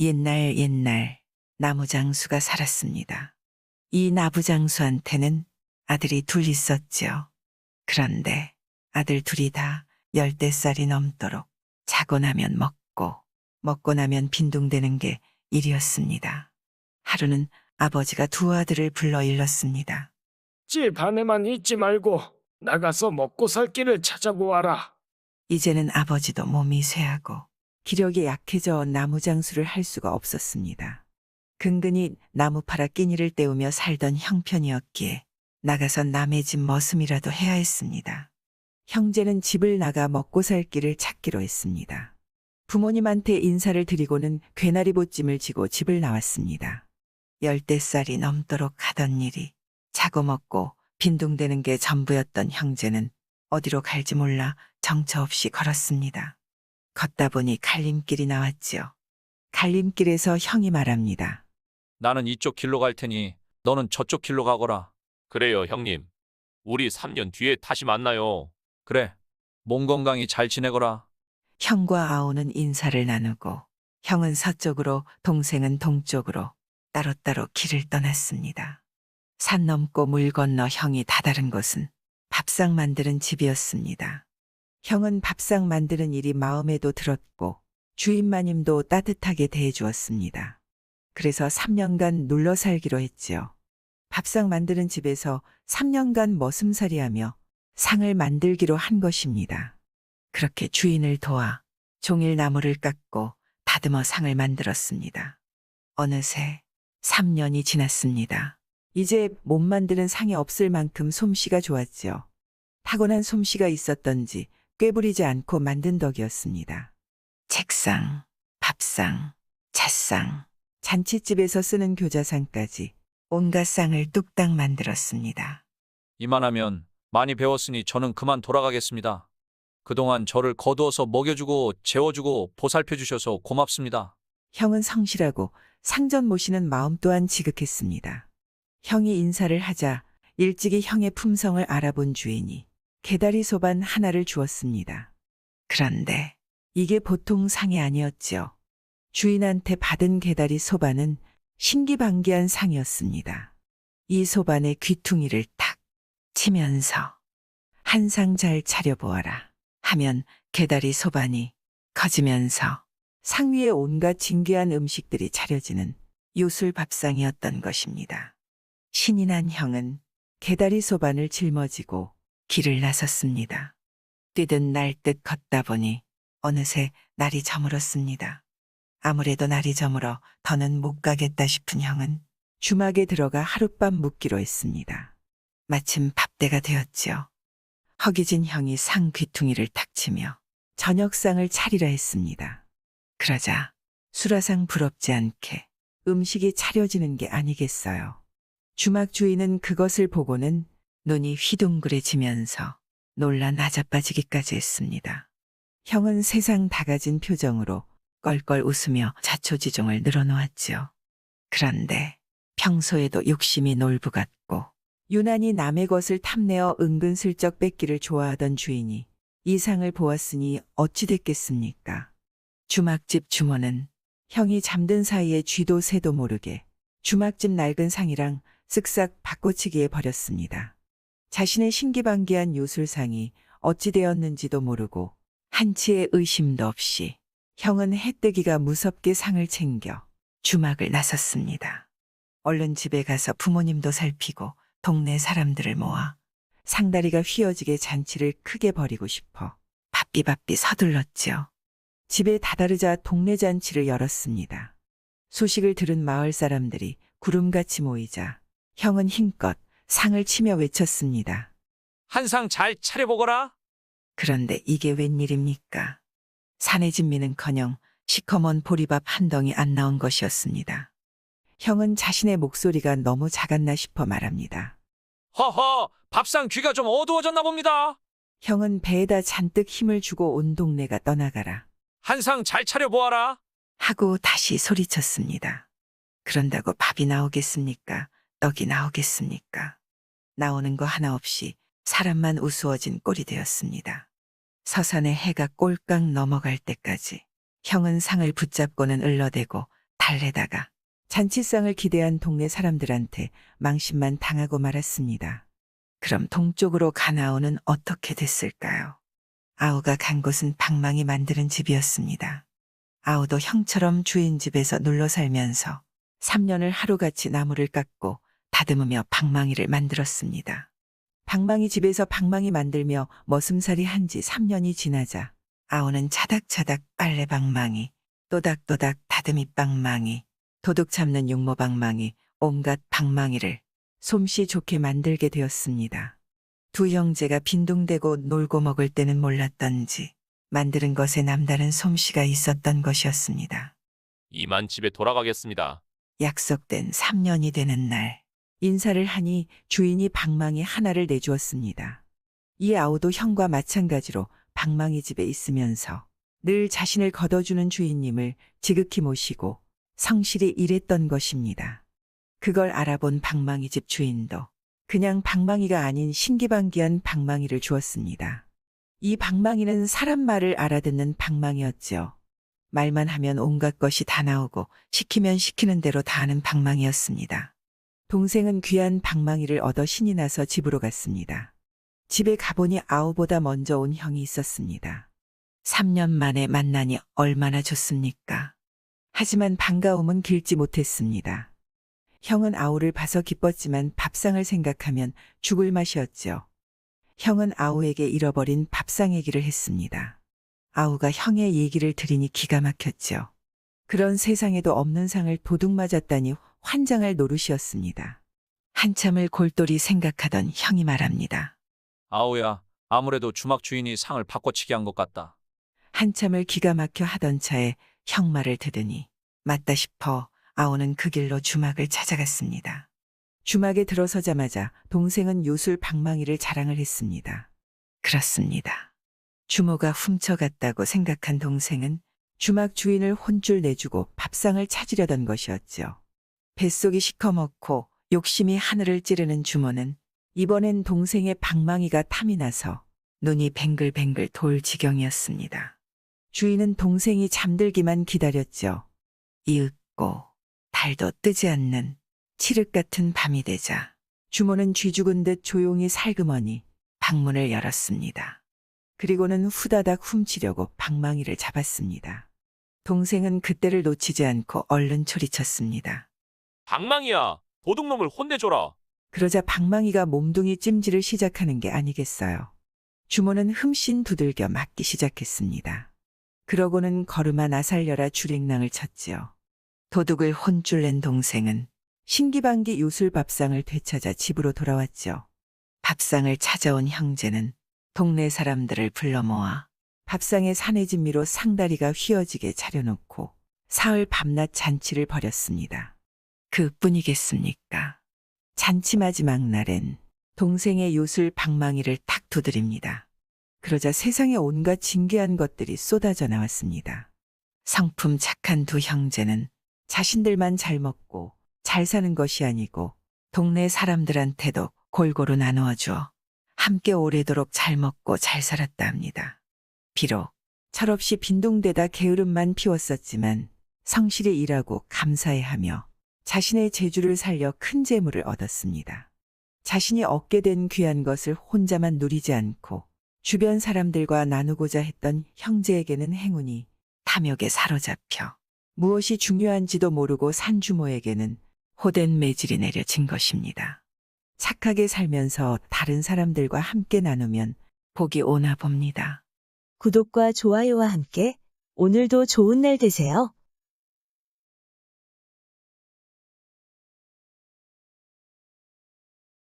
옛날 옛날 나무장수가 살았습니다. 이 나무장수한테는 아들이 둘 있었지요. 그런데 아들 둘이 다 10살이 넘도록 자고 나면 먹고, 먹고 나면 빈둥대는 게 일이었습니다. 하루는 아버지가 두 아들을 불러 일렀습니다. 집 안에만 있지 말고 나가서 먹고 살 길을 찾아보아라. 이제는 아버지도 몸이 쇠하고 기력이 약해져 나무장수를 할 수가 없었습니다. 근근히 나무 팔아 끼니를 때우며 살던 형편이었기에 나가서 남의 집 머슴이라도 해야 했습니다. 형제는 집을 나가 먹고 살 길을 찾기로 했습니다. 부모님한테 인사를 드리고는 괴나리 보찜을 지고 집을 나왔습니다. 10살이 넘도록 하던 일이 자고 먹고 빈둥대는 게 전부였던 형제는 어디로 갈지 몰라 정처 없이 걸었습니다. 걷다 보니 갈림길이 나왔지요. 갈림길에서 형이 말합니다. 나는 이쪽 길로 갈 테니 너는 저쪽 길로 가거라. 그래요, 형님. 우리 3년 뒤에 다시 만나요. 그래. 몸 건강히 잘 지내거라. 형과 아오는 인사를 나누고 형은 서쪽으로 동생은 동쪽으로 따로따로 길을 떠났습니다. 산 넘고 물 건너 형이 다다른 곳은 밥상 만드는 집이었습니다. 형은 밥상 만드는 일이 마음에도 들었고 주인 마님도 따뜻하게 대해주었습니다. 그래서 3년간 눌러 살기로 했지요. 밥상 만드는 집에서 3년간 머슴살이하며 상을 만들기로 한 것입니다. 그렇게 주인을 도와 종일 나무를 깎고 다듬어 상을 만들었습니다. 어느새 3년이 지났습니다. 이제 못 만드는 상이 없을 만큼 솜씨가 좋았지요. 타고난 솜씨가 있었던지 꾀부리지 않고 만든 덕이었습니다. 책상, 밥상, 찻상, 잔칫집에서 쓰는 교자상까지 온갖 상을 뚝딱 만들었습니다. 이만하면 많이 배웠으니 저는 그만 돌아가겠습니다. 그동안 저를 거두어서 먹여주고 재워주고 보살펴주셔서 고맙습니다. 형은 성실하고 상전 모시는 마음 또한 지극했습니다. 형이 인사를 하자 일찍이 형의 품성을 알아본 주인이 개다리 소반 하나를 주었습니다. 그런데 이게 보통 상이 아니었지요. 주인한테 받은 개다리 소반은 신기방기한 상이었습니다. 이 소반에 귀퉁이를 탁 치면서 한 상 잘 차려보아라 하면 개다리 소반이 커지면서 상 위에 온갖 진귀한 음식들이 차려지는 요술 밥상이었던 것입니다. 신이 난 형은 개다리 소반을 짊어지고 길을 나섰습니다. 뛰듯 날듯 걷다 보니 어느새 날이 저물었습니다. 아무래도 날이 저물어 더는 못 가겠다 싶은 형은 주막에 들어가 하룻밤 묵기로 했습니다. 마침 밥때가 되었지요. 허기진 형이 상 귀퉁이를 탁 치며 저녁상을 차리라 했습니다. 그러자 수라상 부럽지 않게 음식이 차려지는 게 아니겠어요. 주막 주인은 그것을 보고는 눈이 휘둥그레지면서 놀라 나자빠지기까지 했습니다. 형은 세상 다 가진 표정으로 껄껄 웃으며 자초지종을 늘어놓았지요. 그런데 평소에도 욕심이 놀부 같고 유난히 남의 것을 탐내어 은근슬쩍 뺏기를 좋아하던 주인이 이 상을 보았으니 어찌 됐겠습니까? 주막집 주모는 형이 잠든 사이에 쥐도 새도 모르게 주막집 낡은 상이랑 쓱싹 바꿔치기해 버렸습니다. 자신의 신기방기한 요술상이 어찌 되었는지도 모르고 한치의 의심도 없이 형은 해뜨기가 무섭게 상을 챙겨 주막을 나섰습니다. 얼른 집에 가서 부모님도 살피고 동네 사람들을 모아 상다리가 휘어지게 잔치를 크게 벌이고 싶어 바삐바삐 서둘렀지요. 집에 다다르자 동네 잔치를 열었습니다. 소식을 들은 마을 사람들이 구름같이 모이자 형은 힘껏 상을 치며 외쳤습니다. 한 상 잘 차려보거라. 그런데 이게 웬일입니까? 사내 진미는커녕 시커먼 보리밥 한 덩이 안 나온 것이었습니다. 형은 자신의 목소리가 너무 작았나 싶어 말합니다. 허허, 밥상 귀가 좀 어두워졌나 봅니다. 형은 배에다 잔뜩 힘을 주고 온 동네가 떠나가라 한 상 잘 차려보아라. 하고 다시 소리쳤습니다. 그런다고 밥이 나오겠습니까? 떡이 나오겠습니까? 나오는 거 하나 없이 사람만 우스워진 꼴이 되었습니다. 서산의 해가 꼴깍 넘어갈 때까지 형은 상을 붙잡고는 을러대고 달래다가 잔치상을 기대한 동네 사람들한테 망신만 당하고 말았습니다. 그럼 동쪽으로 간 아우는 어떻게 됐을까요? 아우가 간 곳은 방망이 만드는 집이었습니다. 아우도 형처럼 주인 집에서 눌러 살면서 3년을 하루같이 나무를 깎고 다듬으며 방망이를 만들었습니다. 방망이 집에서 방망이 만들며 머슴살이 한 지 3년이 지나자 아우는 차닥차닥 빨래 방망이, 또닥또닥 다듬이 방망이, 도둑 잡는 육모 방망이, 온갖 방망이를 솜씨 좋게 만들게 되었습니다. 두 형제가 빈둥대고 놀고 먹을 때는 몰랐던지 만드는 것에 남다른 솜씨가 있었던 것이었습니다. 이만 집에 돌아가겠습니다. 약속된 3년이 되는 날 인사를 하니 주인이 방망이 하나를 내주었습니다. 이 아우도 형과 마찬가지로 방망이 집에 있으면서 늘 자신을 걷어주는 주인님을 지극히 모시고 성실히 일했던 것입니다. 그걸 알아본 방망이 집 주인도 그냥 방망이가 아닌 신기방기한 방망이를 주었습니다. 이 방망이는 사람 말을 알아듣는 방망이였죠. 말만 하면 온갖 것이 다 나오고 시키면 시키는 대로 다 하는 방망이였습니다. 동생은 귀한 방망이를 얻어 신이 나서 집으로 갔습니다. 집에 가보니 아우보다 먼저 온 형이 있었습니다. 3년 만에 만나니 얼마나 좋습니까? 하지만 반가움은 길지 못했습니다. 형은 아우를 봐서 기뻤지만 밥상을 생각하면 죽을 맛이었죠. 형은 아우에게 잃어버린 밥상 얘기를 했습니다. 아우가 형의 얘기를 들으니 기가 막혔죠. 그런 세상에도 없는 상을 도둑 맞았다니 환장할 노릇이었습니다. 한참을 골똘히 생각하던 형이 말합니다. 아우야, 아무래도 주막 주인이 상을 바꿔치기 한 것 같다. 한참을 기가 막혀 하던 차에 형 말을 듣으니 맞다 싶어 아우는 그 길로 주막을 찾아갔습니다. 주막에 들어서자마자 동생은 요술 방망이를 자랑을 했습니다. 그렇습니다. 주모가 훔쳐갔다고 생각한 동생은 주막 주인을 혼쭐 내주고 밥상을 찾으려던 것이었죠. 뱃속이 시커멓고 욕심이 하늘을 찌르는 주모는 이번엔 동생의 방망이가 탐이 나서 눈이 뱅글뱅글 돌 지경이었습니다. 주인은 동생이 잠들기만 기다렸죠. 이윽고 달도 뜨지 않는 칠흑 같은 밤이 되자 주모는 쥐 죽은 듯 조용히 살그머니 방문을 열었습니다. 그리고는 후다닥 훔치려고 방망이를 잡았습니다. 동생은 그때를 놓치지 않고 얼른 소리쳤습니다. 방망이야, 도둑놈을 혼내줘라. 그러자 방망이가 몸뚱이 찜질을 시작하는 게 아니겠어요. 주모는 흠씬 두들겨 맞기 시작했습니다. 그러고는 걸음아 나살려라 주랭랑을 쳤지요. 도둑을 혼쭐 낸 동생은 신기방기 요술 밥상을 되찾아 집으로 돌아왔죠. 밥상을 찾아온 형제는 동네 사람들을 불러 모아 밥상에 사내진미로 상다리가 휘어지게 차려놓고 사흘 밤낮 잔치를 벌였습니다. 그뿐이겠습니까? 잔치 마지막 날엔 동생의 요술 방망이를 탁 두드립니다. 그러자 세상에 온갖 진귀한 것들이 쏟아져 나왔습니다. 성품 착한 두 형제는 자신들만 잘 먹고 잘 사는 것이 아니고 동네 사람들한테도 골고루 나누어 주어 함께 오래도록 잘 먹고 잘 살았다 합니다. 비록 철없이 빈둥대다 게으름만 피웠었지만 성실히 일하고 감사해하며 자신의 재주를 살려 큰 재물을 얻었습니다. 자신이 얻게 된 귀한 것을 혼자만 누리지 않고 주변 사람들과 나누고자 했던 형제에게는 행운이 탐욕에 사로잡혀 무엇이 중요한지도 모르고 산 주모에게는 호된 매질이 내려진 것입니다. 착하게 살면서 다른 사람들과 함께 나누면 복이 오나 봅니다. 구독과 좋아요와 함께 오늘도 좋은 날 되세요.